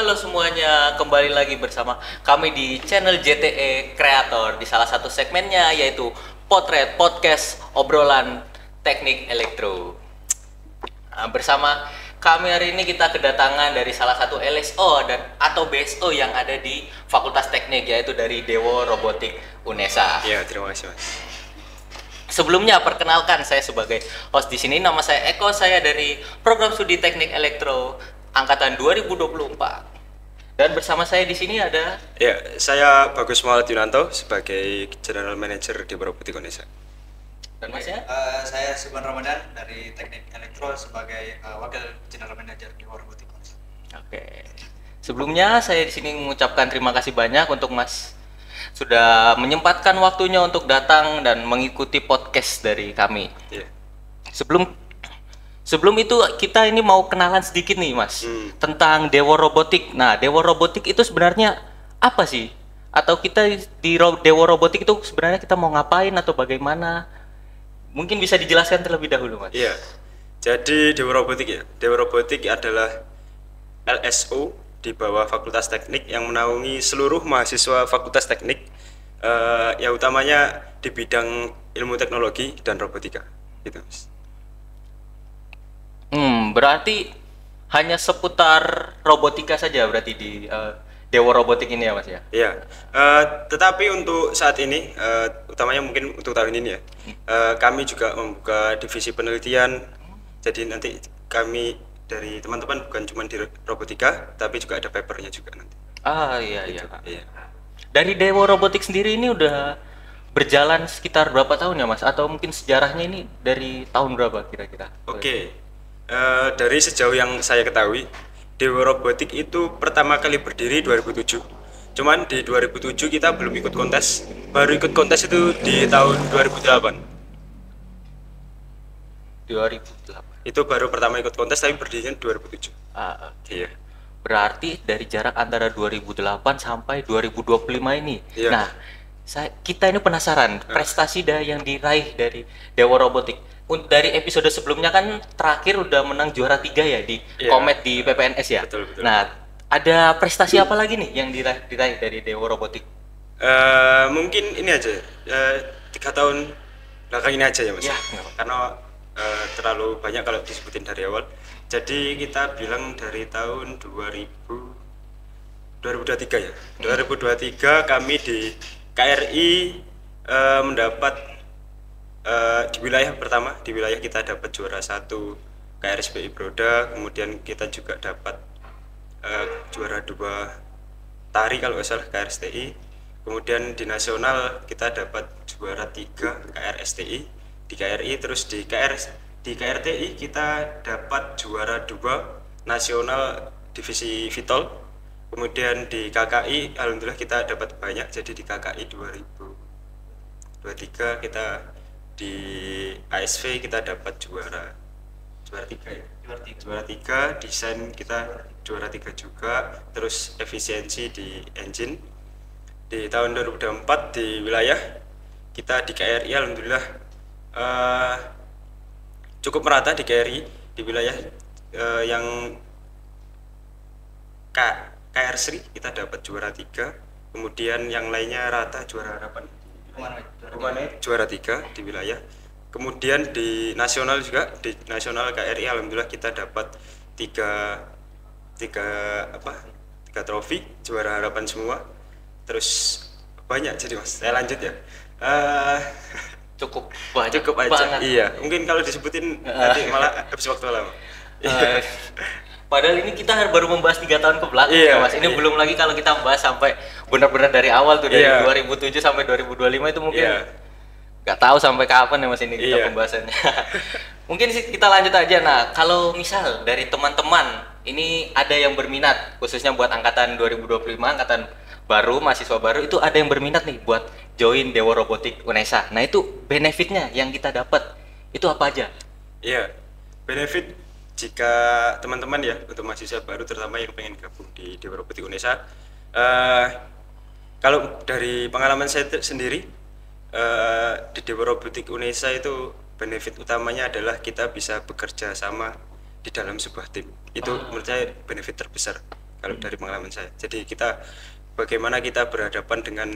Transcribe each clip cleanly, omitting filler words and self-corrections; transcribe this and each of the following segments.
Halo semuanya, kembali lagi bersama kami di channel JTE Creator di salah satu segmennya yaitu Potret Podcast Obrolan Teknik Elektro. Bersama kami hari ini kita kedatangan dari salah satu LSO atau BSO yang ada di Fakultas Teknik, yaitu dari Dewo Robotik UNESA. Ya, terima kasih Mas. Sebelumnya perkenalkan, saya sebagai host di sini. Nama saya Eko, saya dari Program Studi Teknik Elektro angkatan 2024. Dan bersama saya di sini ada Saya Bagus Muhammad Yunanto sebagai General Manager di Robotik Indonesia. dan Mas ya? Saya Subhan Ramadan dari Teknik Elektro sebagai Wakil General Manager di Robotik Indonesia. Oke. Sebelumnya saya di sini mengucapkan terima kasih banyak untuk Mas sudah menyempatkan waktunya untuk datang dan mengikuti podcast dari kami. Iya. Sebelum itu kita ini mau kenalan sedikit nih Mas tentang Dewo Robotik. Nah, Dewo Robotik itu sebenarnya apa sih? Atau kita di Dewo Robotik itu sebenarnya kita mau ngapain atau bagaimana? Mungkin bisa dijelaskan terlebih dahulu Mas. Iya. Jadi Dewo Robotik adalah LSO di bawah Fakultas Teknik yang menaungi seluruh mahasiswa Fakultas Teknik yang utamanya di bidang ilmu teknologi dan robotika. Gitu, Mas. Berarti hanya seputar robotika saja berarti di Dewo Robotik ini ya Mas ya? Iya, tetapi untuk saat ini, utamanya mungkin untuk tahun ini ya, kami juga membuka divisi penelitian. Jadi nanti kami dari teman-teman bukan cuma di robotika, tapi juga ada papernya juga nanti. Iya. Iya. Dari Dewo Robotik sendiri ini udah berjalan sekitar berapa tahun ya Mas? Atau mungkin sejarahnya ini dari tahun berapa kira-kira? Oke, dari sejauh yang saya ketahui, Dewo Robotik itu pertama kali berdiri 2007. Cuman di 2007 kita belum ikut kontes, baru ikut kontes itu di tahun 2008. 2008. Itu baru pertama ikut kontes tapi berdirinya 2007. Oke. Iya. Berarti dari jarak antara 2008 sampai 2025 ini. Iya. Nah, kita ini penasaran prestasi yang diraih dari Dewo Robotik. Dari episode sebelumnya kan terakhir udah menang juara 3 ya di Iya. Komet di PPNS ya. Betul. Nah, ada prestasi apa lagi nih yang diraih dari Dewo Robotik? Mungkin ini aja, 3 tahun belakang ini aja ya Mas. Ya, Karena terlalu banyak kalau disebutin dari awal. Jadi kita bilang dari tahun 2023 ya. 2023 kami di KRI mendapat di wilayah pertama, di wilayah kita dapat juara 1 KRSBI Broda, kemudian kita juga dapat juara 2 tari kalau nggak salah KRSTI, kemudian di nasional kita dapat juara 3 KRSTI di KRI, terus di KRTI kita dapat juara 2 nasional divisi Vitol, kemudian di KKI alhamdulillah kita dapat banyak, jadi di KKI 2023 kita di ASV kita dapat juara 3 ya. Juara 3, desain kita juara 3 juga, terus efisiensi di engine. Di tahun 2024 di wilayah kita di KRI alhamdulillah cukup merata di KRI di wilayah yang KR Sri kita dapat juara 3, kemudian yang lainnya rata juara harapan. Juara 3 di wilayah. Kemudian di nasional juga, di nasional KRI alhamdulillah kita dapat 3 trofi, juara harapan semua. Terus banyak jadi Mas. Saya lanjut ya. Cukup banyak Cukup aja. banget. Iya, mungkin kalau disebutin nanti malah habis waktu lama. Padahal ini kita baru membahas 3 tahun ke belakang ya Iya, Mas. Ini iya. belum lagi kalau kita membahas sampai benar-benar dari awal tuh, dari Iya. 2007 sampai 2025 itu mungkin Iya. nggak tahu sampai kapan ya Mas ini kita Iya. pembahasannya. Mungkin sih kita lanjut aja. Nah, kalau misal dari teman-teman ini ada yang berminat, khususnya buat angkatan 2025, angkatan baru, mahasiswa baru, itu ada yang berminat nih buat join Dewo Robotik UNESA. Nah, itu benefitnya yang kita dapat itu apa aja? Iya, benefit jika teman-teman ya untuk mahasiswa baru terutama yang pengen gabung di Dewo Robotik Indonesia, kalau dari pengalaman saya sendiri di Dewo Robotik Indonesia itu benefit utamanya adalah kita bisa bekerja sama di dalam sebuah tim. Itu menurut saya benefit terbesar kalau dari pengalaman saya. Jadi bagaimana kita berhadapan dengan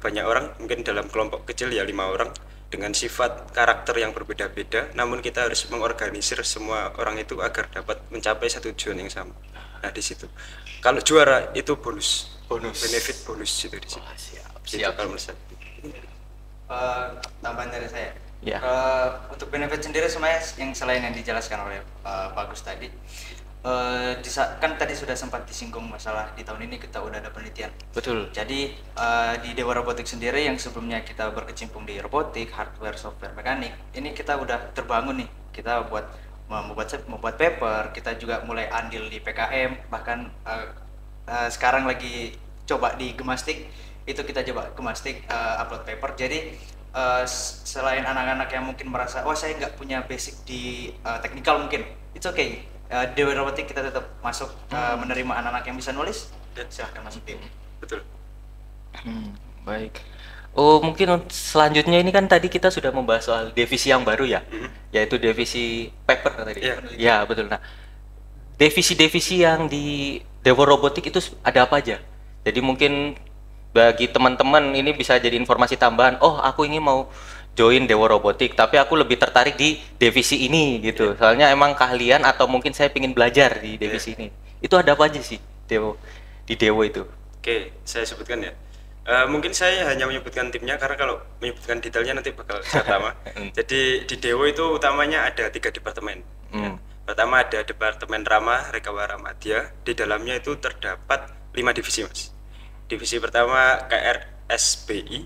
banyak orang, mungkin dalam kelompok kecil ya 5 orang dengan sifat karakter yang berbeda-beda, namun kita harus mengorganisir semua orang itu agar dapat mencapai satu tujuan yang sama. Nah di situ kalau juara itu bonus benefit bonus itu di situ. Siap. Kalau menurut saya. Tambahan dari saya. Ya. Untuk benefit sendiri semuanya yang selain yang dijelaskan oleh Bagus tadi, kan tadi sudah sempat disinggung masalah di tahun ini kita udah ada penelitian. Betul. Jadi di Dewa Robotik sendiri yang sebelumnya kita berkecimpung di robotik, hardware, software, mekanik, ini kita udah terbangun nih. Kita membuat paper, kita juga mulai andil di PKM, bahkan sekarang lagi coba di Gemastik, itu kita coba Gemastik upload paper. Jadi selain anak-anak yang mungkin merasa saya nggak punya basic di teknikal mungkin, it's okay. Dewa Robotik kita tetap masuk menerima anak-anak yang bisa nulis, dan silahkan masuk tim. Betul. Baik. Oh, mungkin selanjutnya ini kan tadi kita sudah membahas soal divisi yang baru ya, yaitu divisi paper tadi. Ya, betul. Nah, divisi-divisi yang di Dewa Robotik itu ada apa aja? Jadi mungkin bagi teman-teman ini bisa jadi informasi tambahan. Oh, aku ini mau join Dewa Robotik, tapi aku lebih tertarik di divisi ini gitu. Soalnya emang keahlian atau mungkin saya ingin belajar di divisi ini. Itu ada apa aja sih di Dewo itu? Oke, saya sebutkan ya. Mungkin saya hanya menyebutkan timnya karena kalau menyebutkan detailnya nanti bakal sangat lama. Jadi di Dewo itu utamanya ada 3 departemen. Ya. Pertama ada Departemen Rama Rekawara Madya. Di dalamnya itu terdapat 5 divisi, Mas. Divisi pertama KRSBI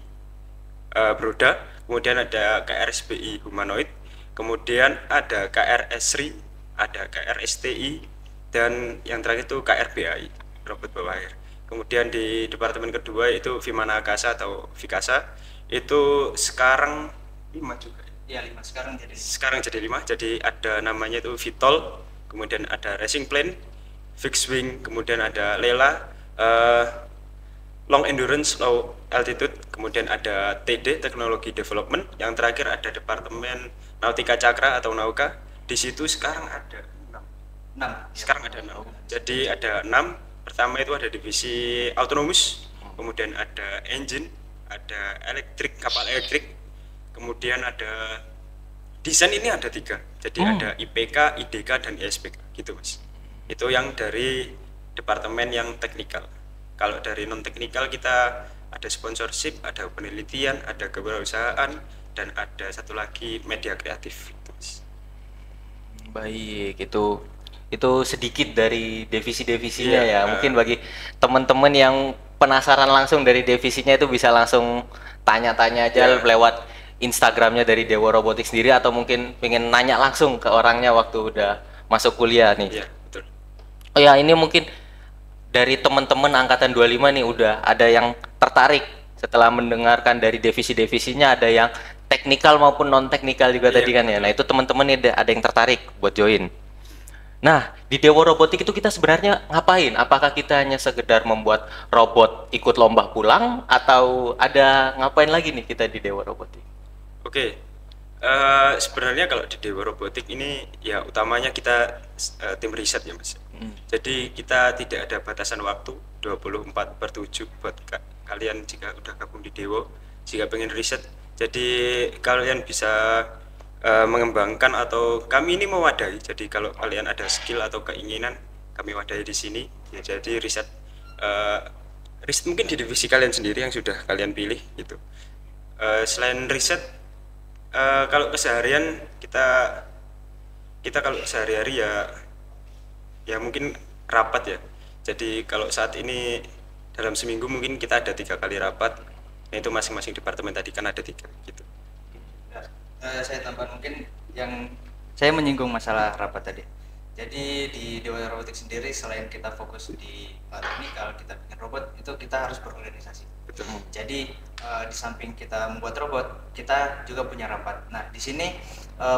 Broda, kemudian ada KRSBI Humanoid, kemudian ada KRSRI, ada KRSTI, dan yang terakhir itu KRBAI, robot bawah air. Kemudian di departemen kedua itu Vimana Akasa atau Vikasa, itu sekarang 5 juga. Iya 5, sekarang jadi 5, jadi ada namanya itu Vitol, kemudian ada Racing Plane, Fixed Wing, kemudian ada Lela, Long Endurance Low Altitude, kemudian ada TD Teknologi Development, yang terakhir ada Departemen Nautika Cakra atau Nauka. Di situ sekarang ada 6. Sekarang ada 6. Jadi ada 6. Pertama itu ada divisi autonomous, kemudian ada engine, ada kapal elektrik, kemudian ada desain, ini ada 3. Jadi ada IPK, IDK, dan ISPK gitu, Mas. Itu yang dari departemen yang teknikal. Kalau dari non teknikal kita ada sponsorship, ada penelitian, ada kewirausahaan, dan ada satu lagi media kreatif. Baik, itu sedikit dari divisi-divisinya ya. Mungkin bagi teman-teman yang penasaran langsung dari divisinya itu bisa langsung tanya-tanya aja lewat Instagramnya dari Dewa Robotik sendiri, atau mungkin pengen nanya langsung ke orangnya waktu udah masuk kuliah nih. Iya, betul. Oh ya, ini mungkin dari teman-teman angkatan 25 nih udah ada yang tertarik setelah mendengarkan dari divisi-divisinya, ada yang teknikal maupun non teknikal juga tadi kan ya. Nah, itu teman-teman nih ada yang tertarik buat join. Nah, di Dewa Robotik itu kita sebenarnya ngapain? Apakah kita hanya sekedar membuat robot ikut lomba pulang, atau ada ngapain lagi nih kita di Dewa Robotik? Oke. Sebenarnya kalau di Dewa Robotik ini ya utamanya kita tim riset ya, Mas. Jadi kita tidak ada batasan waktu 24/7 buat kalian jika udah gabung di Dewo, jika pengen riset. Jadi kalian bisa mengembangkan, atau kami ini mewadahi. Jadi kalau kalian ada skill atau keinginan, kami wadahi di sini. Ya, jadi riset mungkin di divisi kalian sendiri yang sudah kalian pilih gitu. Selain riset, kalau keseharian kita kalau sehari-hari ya mungkin rapat ya. Jadi kalau saat ini dalam seminggu mungkin kita ada 3 kali rapat. Nah, itu masing-masing departemen tadi kan ada 3 gitu. Saya tambah mungkin yang saya menyinggung masalah rapat tadi. Jadi di Dewa Robotik sendiri selain kita fokus di teknikal, kita bikin robot, itu kita harus berorganisasi. Betul. Jadi di samping kita membuat robot, kita juga punya rapat. Nah, di sini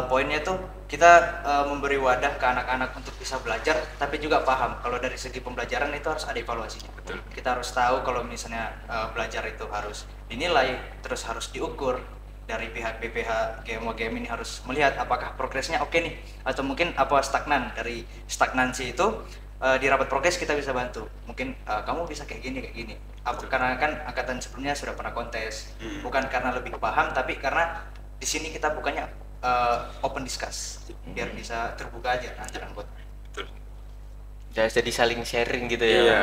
poinnya tuh kita memberi wadah ke anak-anak untuk bisa belajar, tapi juga paham kalau dari segi pembelajaran itu harus ada evaluasinya. Betul. Kita harus tahu kalau misalnya belajar itu harus dinilai, terus harus diukur. Dari pihak BPH GM ini harus melihat apakah progresnya oke nih, atau mungkin apa stagnan. Dari stagnansi itu di rapat progres kita bisa bantu. Mungkin kamu bisa kayak gini. Karena kan angkatan sebelumnya sudah pernah kontes. Bukan karena lebih paham, tapi karena di sini kita bukannya open discuss, biar bisa terbuka aja antara anggota. Betul. Jadi saling sharing gitu ya. Iya.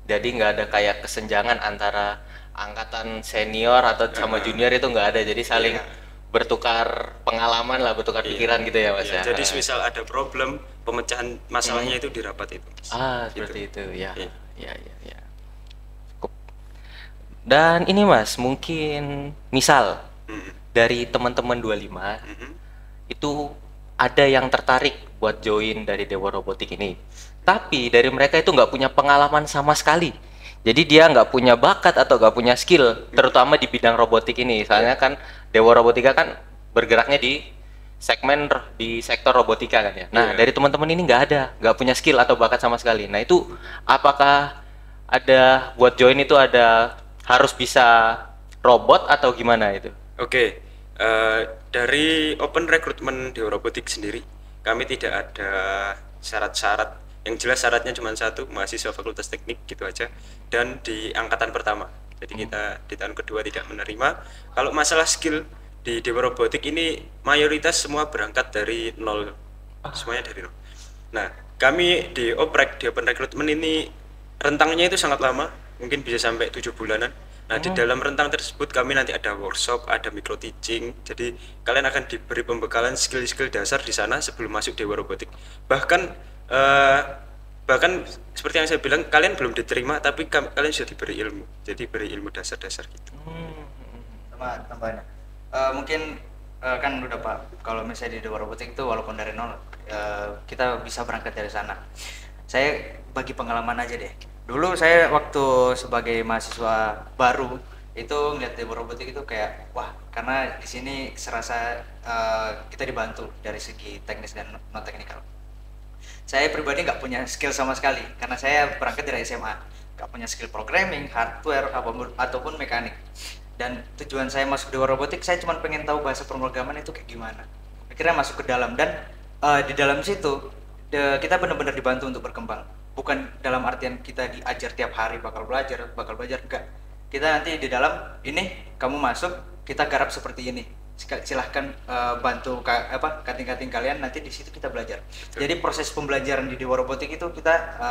Jadi nggak ada kayak kesenjangan antara angkatan senior atau sama junior, itu nggak ada. Jadi saling bertukar pengalaman lah, bertukar pikiran gitu ya Mas Iya, ya. jadi misal ada problem, pemecahan masalahnya itu di rapat itu. Seperti itu ya. Iya. Ya. Cukup. Dan ini Mas, mungkin misal dari teman-teman 25 itu ada yang tertarik buat join dari Dewa Robotik ini, tapi dari mereka itu nggak punya pengalaman sama sekali. Jadi dia nggak punya bakat atau nggak punya skill, terutama di bidang robotik ini. Soalnya kan Dewa Robotika kan bergeraknya di sektor robotika kan ya. Nah, dari teman-teman ini nggak punya skill atau bakat sama sekali. Nah, itu apakah ada buat join itu ada harus bisa robot atau gimana itu? Oke, dari open recruitment Dewa Robotik sendiri, kami tidak ada syarat-syarat. Yang jelas syaratnya cuma satu, mahasiswa Fakultas Teknik gitu aja, dan di angkatan pertama. Jadi kita di tahun kedua tidak menerima. Kalau masalah skill di Dewa Robotik ini mayoritas semua berangkat dari nol, semuanya dari nol. Nah, kami di open recruitment ini rentangnya itu sangat lama, mungkin bisa sampai 7 bulanan. Nah, di dalam rentang tersebut kami nanti ada workshop, ada micro teaching. Jadi kalian akan diberi pembekalan skill-skill dasar di sana sebelum masuk Dewa Robotik. Bahkan seperti yang saya bilang, kalian belum diterima tapi kalian sudah diberi ilmu. Jadi beri ilmu dasar-dasar gitu. Sama tambahannya. Mungkin kan udah Pak, kalau misalnya di Dewa Robotik itu walaupun dari nol, kita bisa berangkat dari sana. Saya bagi pengalaman aja deh. Dulu saya waktu sebagai mahasiswa baru itu ngeliat Dewa Robotik itu kayak wah, karena di sini serasa kita dibantu dari segi teknis dan non teknikal. Saya pribadi nggak punya skill sama sekali karena saya berangkat dari SMA, nggak punya skill programming, hardware ataupun mekanik. Dan tujuan saya masuk Dewa Robotik, saya cuma pengen tahu bahasa pemrograman itu kayak gimana. Akhirnya masuk ke dalam, dan di dalam situ kita benar-benar dibantu untuk berkembang. Bukan dalam artian kita diajar tiap hari bakal belajar enggak. Kita nanti di dalam ini kamu masuk, kita garap seperti ini. Silahkan bantu kating-kating kalian, nanti di situ kita belajar. Betul. Jadi proses pembelajaran di Dewa Robotik itu kita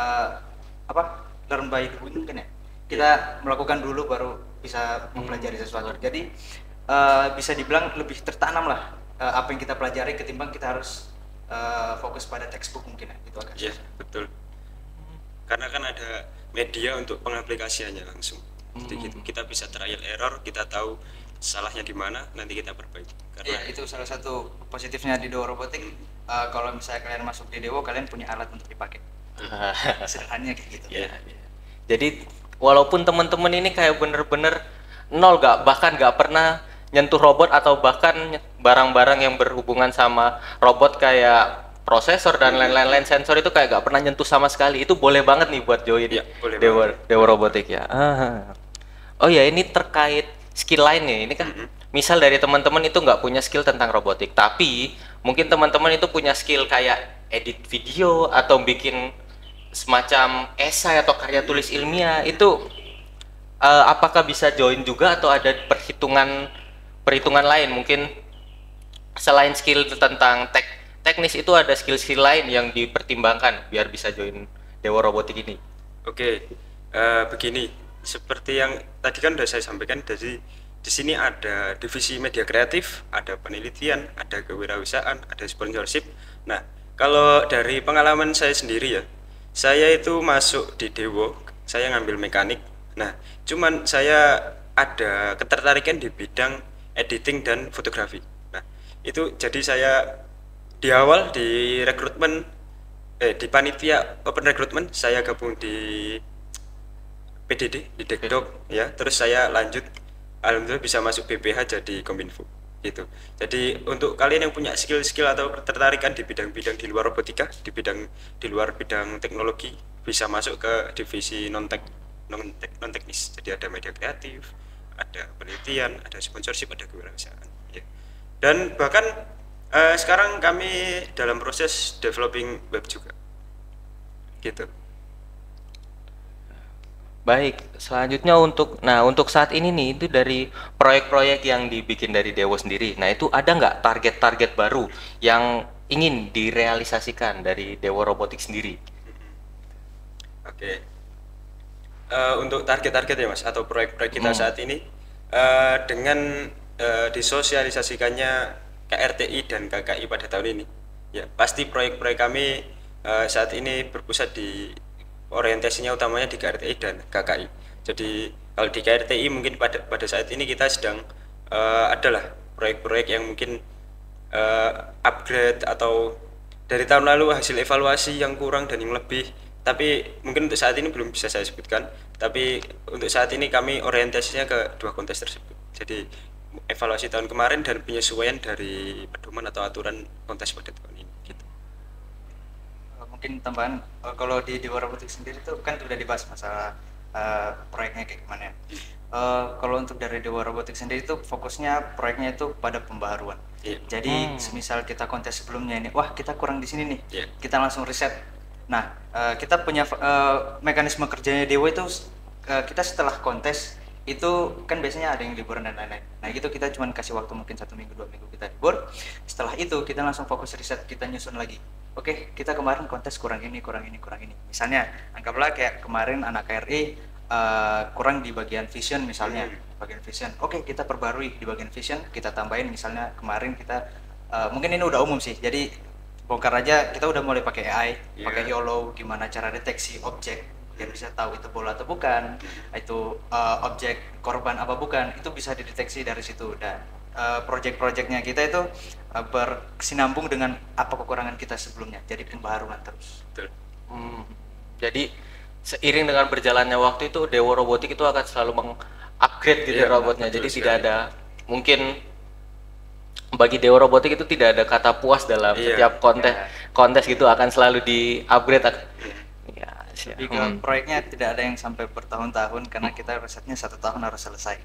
learn by doing kan ya. Kita melakukan dulu baru bisa mempelajari sesuatu. Jadi bisa dibilang lebih tertanam lah apa yang kita pelajari ketimbang kita harus fokus pada textbook mungkin ya. Itu agak Iya, betul. Karena kan ada media untuk pengaplikasiannya langsung. Jadi gitu, kita bisa trial error, kita tahu salahnya di mana, nanti kita perbaiki. Karena itu salah satu positifnya di Dewa Robotik. Kalau misalnya kalian masuk di Dewa, kalian punya alat untuk dipakai. Sederhananya kayak gitu. Ya. Jadi walaupun teman-teman ini kayak bener-bener nol, bahkan nggak pernah nyentuh robot atau bahkan barang-barang yang berhubungan sama robot kayak prosesor dan lain-lain, sensor itu kayak nggak pernah nyentuh sama sekali, itu boleh banget nih buat join Ya, boleh Dewa Robotik ya. Oh ya, ini terkait skill lain nih. Ini kan misal dari teman-teman itu nggak punya skill tentang robotik, tapi mungkin teman-teman itu punya skill kayak edit video atau bikin semacam esai atau karya tulis ilmiah, itu apakah bisa join juga atau ada perhitungan lain? Mungkin selain skill tentang teknis itu ada skill-skill lain yang dipertimbangkan biar bisa join Dewa Robotik ini. Oke, begini, seperti yang tadi kan sudah saya sampaikan, jadi di sini ada divisi media kreatif, ada penelitian, ada kewirausahaan, ada sponsorship. Nah, kalau dari pengalaman saya sendiri ya, saya itu masuk di Dewo, saya ngambil mekanik. Nah, cuman saya ada ketertarikan di bidang editing dan fotografi. Nah, itu jadi saya di awal di rekrutmen di panitia open recruitment saya gabung di PDD di Dekdok ya, terus saya lanjut alhamdulillah bisa masuk BPH jadi Kominfo gitu. Jadi untuk kalian yang punya skill-skill atau ketertarikan di bidang-bidang di luar robotika, di luar bidang teknologi, bisa masuk ke divisi non teknis. Jadi ada media kreatif, ada penelitian, ada sponsorship, ada kewirausahaan ya. Dan bahkan sekarang kami dalam proses developing web juga. gitu. Baik, selanjutnya untuk saat ini nih itu dari proyek-proyek yang dibikin dari Dewo sendiri. Nah, itu ada nggak target-target baru yang ingin direalisasikan dari Dewo Robotik sendiri? Oke. Untuk target-target ya Mas atau proyek-proyek kita saat ini dengan disosialisasikannya KRTI dan KKI pada tahun ini, ya pasti proyek-proyek kami saat ini berpusat di orientasinya utamanya di KRTI dan KKI. Jadi kalau di KRTI mungkin pada saat ini kita sedang adalah proyek-proyek yang mungkin upgrade atau dari tahun lalu hasil evaluasi yang kurang dan yang lebih, tapi mungkin untuk saat ini belum bisa saya sebutkan, tapi untuk saat ini kami orientasinya ke dua kontes tersebut. Jadi evaluasi tahun kemarin dan penyesuaian dari pedoman atau aturan kontes pada tahun ini gitu. Mungkin tambahan, kalau di Dewa Robotik sendiri tuh kan sudah dibahas masalah proyeknya kayak gimana ya. Kalau untuk dari Dewa Robotik sendiri tuh fokusnya proyeknya itu pada pembaharuan. Jadi semisal kita kontes sebelumnya ini, wah kita kurang di sini nih, kita langsung riset. Nah, kita punya mekanisme kerjanya Dewa itu, kita setelah kontes itu kan biasanya ada yang liburan dan lain-lain. Nah gitu kita cuma kasih waktu mungkin 1 minggu 2 minggu kita libur. Setelah itu kita langsung fokus riset, kita nyusun lagi. Oke, kita kemarin kontes kurang ini. Misalnya anggaplah kayak kemarin anak KRI kurang di bagian vision misalnya, bagian vision. Oke, kita perbarui di bagian vision, kita tambahin misalnya kemarin kita mungkin ini udah umum sih. Jadi bongkar aja, kita udah mulai pakai AI, pakai YOLO, gimana cara deteksi objek yang bisa tahu itu bola atau bukan, itu objek korban apa bukan, itu bisa dideteksi dari situ. Dan project-projectnya kita itu berkesinambung dengan apa kekurangan kita sebelumnya, jadi pembaharuan terus. Jadi seiring dengan berjalannya waktu itu Dewo Robotik itu akan selalu meng-upgrade gitu robotnya. Jadi tidak ada, mungkin bagi Dewo Robotik itu tidak ada kata puas dalam setiap kontes gitu, akan selalu di-upgrade. Jadi proyeknya tidak ada yang sampai bertahun-tahun karena kita risetnya 1 tahun harus selesai.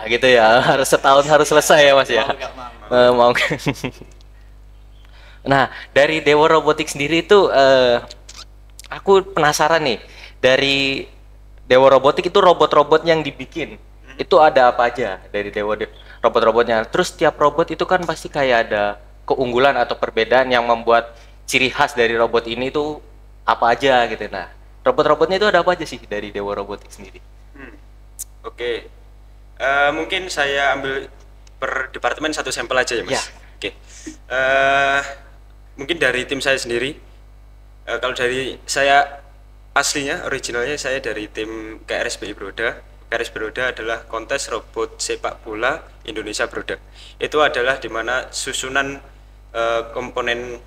Gitu ya, harus setahun harus selesai ya Mas ya. Mau. Nah, dari Dewo Robotik sendiri itu aku penasaran nih, dari Dewo Robotik itu robot-robot yang dibikin itu ada apa aja dari Dewo robot-robotnya. Terus tiap robot itu kan pasti kayak ada keunggulan atau perbedaan yang membuat ciri khas dari robot ini tuh apa aja gitu. Nah, robot-robotnya itu ada apa aja sih dari Dewo Robotik sendiri? Oke. Mungkin saya ambil per departemen satu sampel aja ya Mas. Oke. Mungkin dari tim saya sendiri. Kalau dari saya aslinya, originalnya saya dari tim KRSBI Broda. KRSBI Broda adalah kontes robot sepak bola Indonesia Broda. Itu adalah dimana susunan komponen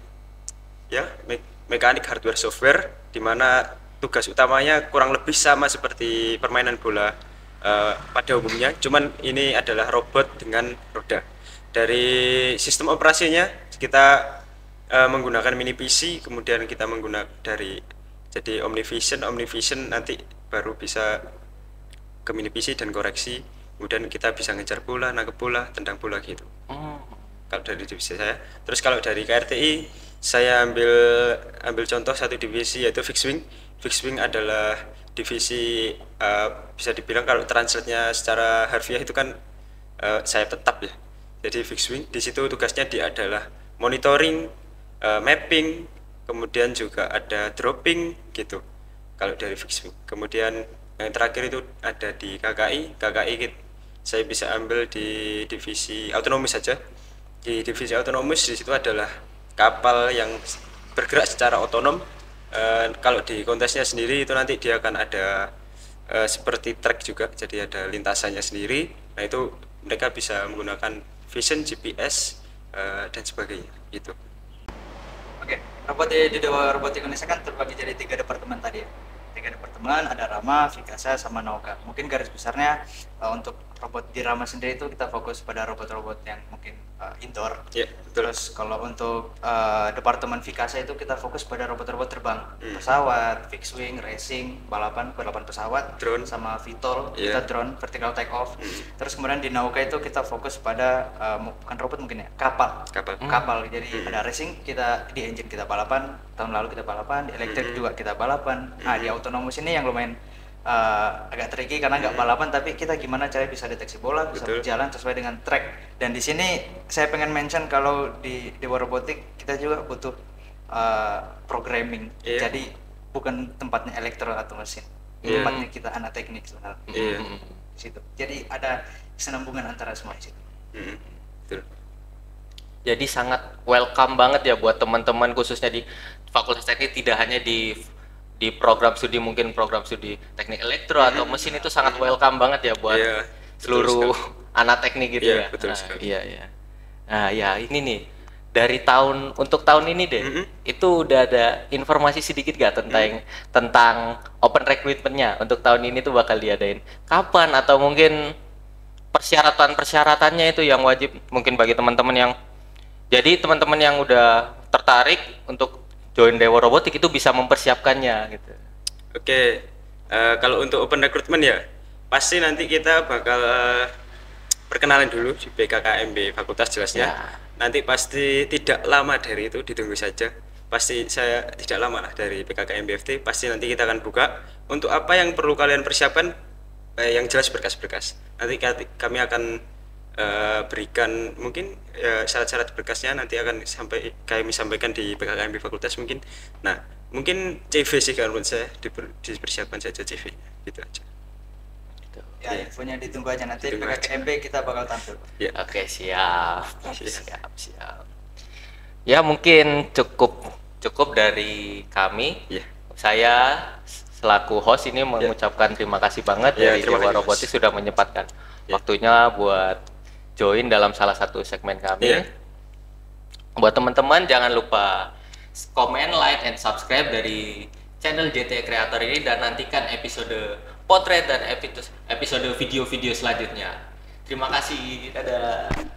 mekanik, hardware, software, dimana tugas utamanya kurang lebih sama seperti permainan bola pada umumnya, cuman ini adalah robot dengan roda. Dari sistem operasinya kita menggunakan mini PC, kemudian kita menggunakan jadi Omnivision nanti baru bisa ke mini PC dan koreksi, kemudian kita bisa ngejar bola, nangkep bola, tendang bola gitu. Kalau dari divisi saya. Terus kalau dari KRTI saya ambil contoh satu divisi yaitu fixed wing. Fixed wing adalah divisi bisa dibilang kalau translate-nya secara harfiah itu kan sayap tetap ya. Jadi fixed wing di situ tugasnya dia adalah monitoring, mapping, kemudian juga ada dropping gitu. Kalau dari fixed wing. Kemudian yang terakhir itu ada di KKI. KKI saya bisa ambil di divisi autonomous saja. Di divisi autonomous di situ adalah kapal yang bergerak secara otonom. Kalau di kontesnya sendiri itu nanti dia akan ada seperti track juga, jadi ada lintasannya sendiri. Nah itu mereka bisa menggunakan vision, GPS dan sebagainya gitu. Oke, robot di Dewa Robotik Indonesia kan terbagi jadi 3 departemen tadi ya. 3 departemen, ada Rama, Vikasa, sama Nauka. Mungkin garis besarnya untuk robot di Rama sendiri itu kita fokus pada robot-robot yang mungkin indoor. Ya, betul. Terus kalau untuk departemen Vikasa itu kita fokus pada robot-robot terbang, pesawat, fixed wing, racing, balapan pesawat, Drone. sama VTOL, Iya. kita drone, vertical take off. Terus kemudian di Nauka itu kita fokus pada bukan robot mungkin ya, kapal. Kapal. Jadi ada racing, kita di engine kita balapan, tahun lalu kita balapan, di elektrik juga kita balapan. Nah, di autonomous ini yang lumayan agak tricky karena nggak balapan, tapi kita gimana caranya bisa deteksi bola, bisa Betul. berjalan sesuai dengan track. Dan di sini saya pengen mention kalau di Dewa Robotik kita juga butuh programming. Iya. Jadi bukan tempatnya elektro atau mesin, Iya. tempatnya kita anak teknik sebenarnya. Iya. Di situ. Jadi ada kesinambungan antara semua di situ. Betul. Jadi sangat welcome banget ya buat teman-teman khususnya di Fakultas Teknik, tidak hanya di program studi, mungkin program studi teknik elektro atau mesin, itu sangat welcome banget ya buat Iya, betul seluruh sekali. anak teknik gitu Iya, ya. betul Nah, sekali. iya iya. Nah, ya ini nih dari untuk tahun ini deh, itu udah ada informasi sedikit gak tentang open recruitment-nya untuk tahun ini tuh bakal diadain kapan, atau mungkin persyaratannya itu yang wajib mungkin bagi teman-teman yang udah tertarik untuk join Dewa Robotik itu bisa mempersiapkannya gitu. Oke, kalau untuk open recruitment ya pasti nanti kita bakal perkenalan dulu di BKKMB Fakultas jelasnya. Ya. Nanti pasti tidak lama dari itu, ditunggu saja. Pasti saya tidak lama lah dari BKKMB FT, pasti nanti kita akan buka untuk apa yang perlu kalian persiapkan, yang jelas berkas-berkas. Nanti kami akan berikan mungkin syarat-syarat berkasnya nanti akan kami sampaikan di BKKMB Fakultas mungkin. Nah, mungkin CV sih kalau menurut saya dipersiapkan saja CV gitu aja. Ya, infonya ditunggu aja nanti di Ditunggu aja. PKKMB kita bakal tampil. Ya. Oke, siap. Ya, mungkin cukup dari kami. Ya. Saya selaku host ini mengucapkan terima kasih banget Ya, dari terima Dewa kasih, Mas. Robotik sudah menyempatkan Ya. waktunya buat join dalam salah satu segmen kami. Ya. Buat teman-teman jangan lupa komen, like, and subscribe dari channel JTE Creator ini, dan nantikan episode potret dan episode video-video selanjutnya. Terima kasih. Dadah.